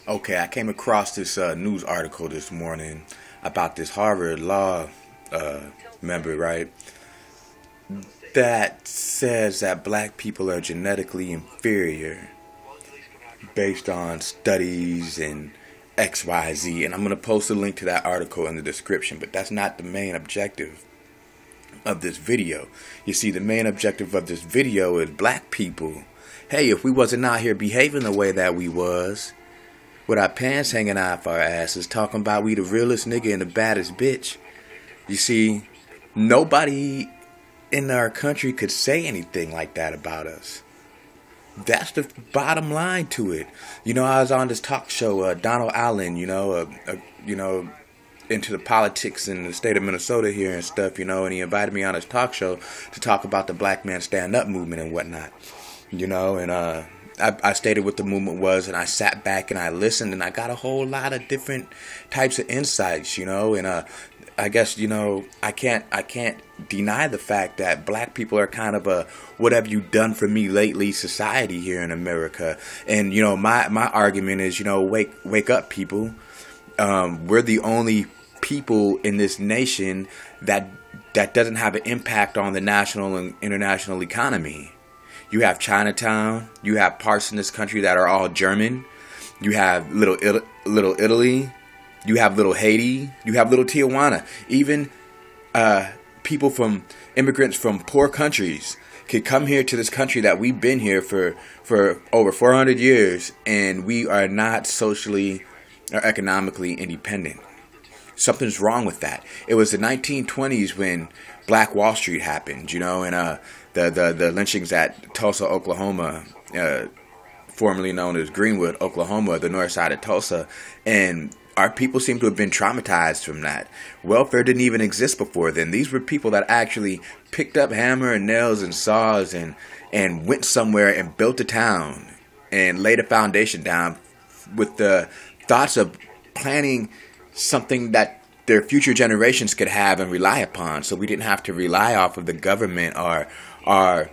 Okay, I came across this news article this morning about this Harvard Law uh, member, right? That says that black people are genetically inferior based on studies and XYZ. And I'm going to post a link to that article in the description, but that's not the main objective of this video. You see, the main objective of this video is black people. Hey, if we wasn't out here behaving the way that we was, with our pants hanging off our asses, talking about we the realest nigga and the baddest bitch. You see, nobody in our country could say anything like that about us. That's the bottom line to it. You know, I was on this talk show, Donald Allen, into the politics in the state of Minnesota here and stuff, and he invited me on his talk show to talk about the black man stand-up movement and whatnot, and I stated what the movement was, and I sat back and I listened, and I got a whole lot of different types of insights, and I guess, I can't deny the fact that black people are kind of a what have you done for me lately society here in America. And, my argument is, wake up, people. We're the only people in this nation that doesn't have an impact on the national and international economy. You have Chinatown. You have parts in this country that are all German. You have little Italy. You have little Haiti. You have little Tijuana. Even immigrants from poor countries could come here to this country that we've been here for over 400 years, and we are not socially or economically independent. Something's wrong with that. It was the 1920s when Black Wall Street happened, and the lynchings at Tulsa, Oklahoma, formerly known as Greenwood, Oklahoma, the north side of Tulsa, and our people seem to have been traumatized from that. Welfare didn't even exist before then. These were people that actually picked up hammer and nails and saws and went somewhere and built a town and laid a foundation down with the thoughts of planning something that their future generations could have and rely upon, so we didn't have to rely off of the government or our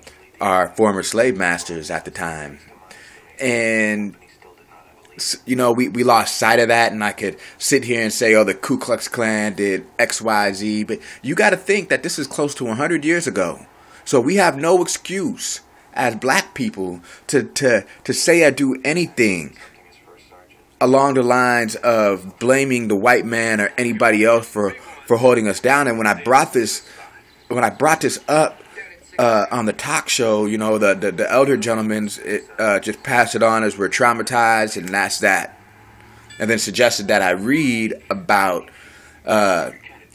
former slave masters at the time. And we lost sight of that, and I could sit here and say, oh, the Ku Klux Klan did XYZ, but you got to think that this is close to 100 years ago. So we have no excuse as black people to say or do anything along the lines of blaming the white man or anybody else for holding us down. And when I brought this up on the talk show, the elder gentlemen just passed it on as we're traumatized, and that's that. And then suggested that I read about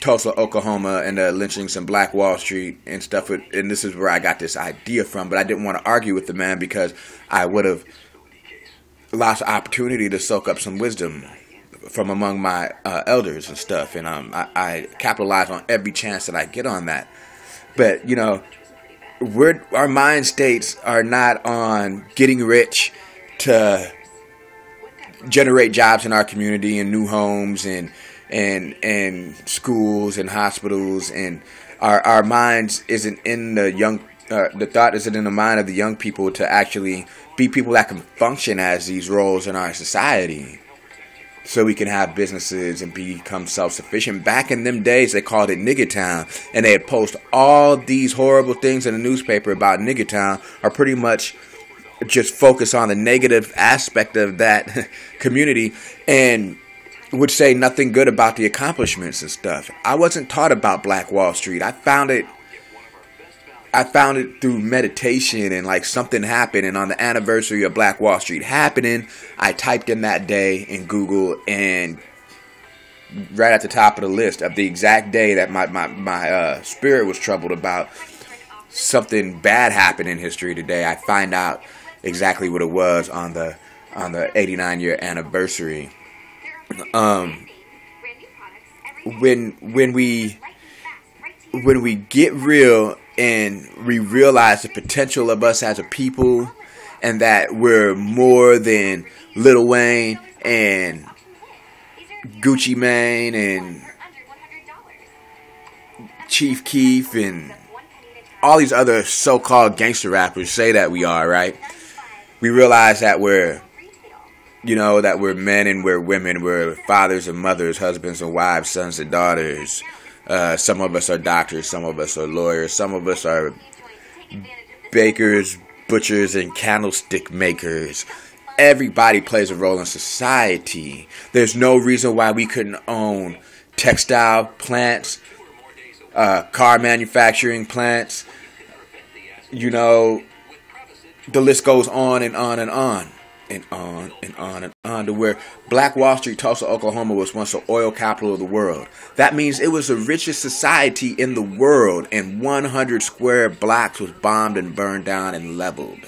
Tulsa, Oklahoma, and the lynchings in Black Wall Street and stuff. And this is where I got this idea from. But I didn't want to argue with the man because I would have lost the opportunity to soak up some wisdom from among my elders and stuff. And I capitalize on every chance that I get on that. But, our mind states are not on getting rich to generate jobs in our community and new homes and schools and hospitals, and our minds isn't in the thought isn't in the mind of the young people to actually be people that can function as these roles in our society, so we can have businesses and become self-sufficient. Back in them days, they called it Nigga Town, and they'd post all these horrible things in the newspaper about Nigga Town, or pretty much just focus on the negative aspect of that community, and would say nothing good about the accomplishments and stuff. I wasn't taught about Black Wall Street. I found it through meditation, and like something happened, and on the anniversary of Black Wall Street happening, I typed in that day in Google, and right at the top of the list of the exact day that my spirit was troubled about something bad happened in history today, I find out exactly what it was on the 89-year anniversary. When we get real and we realize the potential of us as a people, and that we're more than Lil Wayne and Gucci Mane and Chief Keef and all these other so-called gangster rappers say that we are, right? We realize that we're that we're men and we're women, we're fathers and mothers, husbands and wives, sons and daughters. Some of us are doctors, some of us are lawyers, some of us are bakers, butchers, and candlestick makers. Everybody plays a role in society. There's no reason why we couldn't own textile plants, car manufacturing plants. The list goes on and on and on. And on and on and on, to where Black Wall Street, Tulsa, Oklahoma was once the oil capital of the world. That means it was the richest society in the world, and 100 square blocks was bombed and burned down and leveled.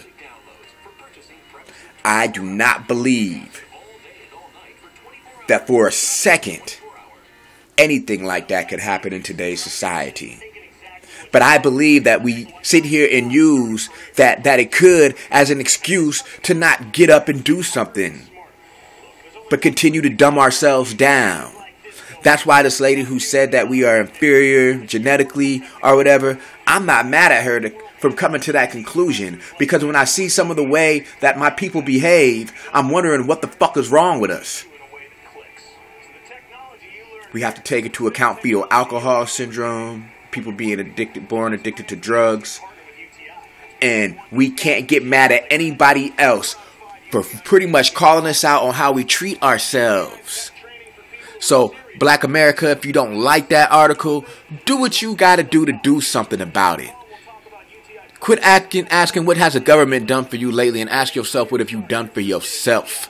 I do not believe that for a second anything like that could happen in today's society. But I believe that we sit here and use that it could as an excuse to not get up and do something, but continue to dumb ourselves down. That's why this lady who said that we are inferior genetically or whatever, I'm not mad at her from coming to that conclusion, because when I see some of the way that my people behave, I'm wondering what the fuck is wrong with us. We have to take into account fetal alcohol syndrome, people being born addicted to drugs. And we can't get mad at anybody else for pretty much calling us out on how we treat ourselves. So, Black America, if you don't like that article, do what you gotta do to do something about it. Quit asking what has the government done for you lately, and ask yourself, what have you done for yourself,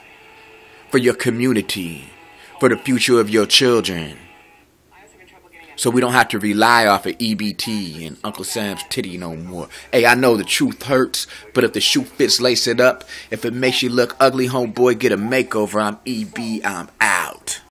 for your community, for the future of your children? So we don't have to rely off of EBT and Uncle Sam's titty no more. Hey, I know the truth hurts, but if the shoe fits, lace it up. If it makes you look ugly, homeboy, get a makeover. I'm EB, I'm out.